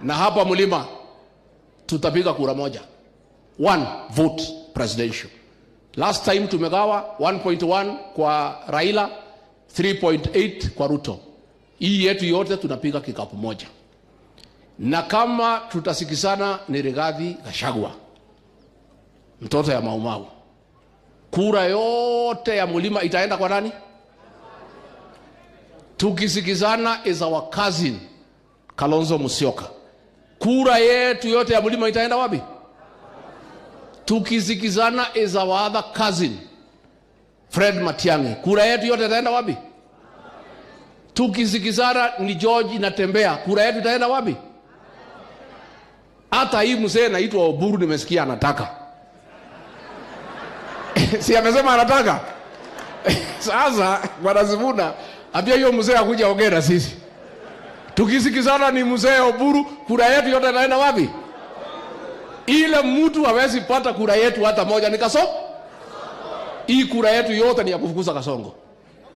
Na hapa Mlima tutapiga kura moja, one vote presidential. Last time tumegawa 1.1 kwa Raila, 3.8 kwa Ruto. Hii yetu yote tunapiga kikapu moja, na kama tutasikizana ni Rigathi Gachagua, mtoto ya Mau Mau. Kura yote ya Mlima itaenda kwa nani? Tukisikizana is our cousin Kalonzo Musyoka. Kura yetu yote ya Mlima itaenda wapi? Tukisikizana is our other cousin Fred Matiang'i. Kura yetu yote itaenda wapi? Tukisikizana ni George Natembea. Kura yetu itaenda wapi? Hata hii mzee anaitwa Oburu nimesikia anataka. Si amesema anataka? Sasa Bwana Sifuna ambia hiyo mzee akuja ongea na sisi. Tukisikizana ni mzee Oburu, kura yetu yote itaenda wapi? Ile mtu hawezi pata kura yetu hata moja ni Kasongo. Hii kura yetu yote ni ya kufukuza Kasongo.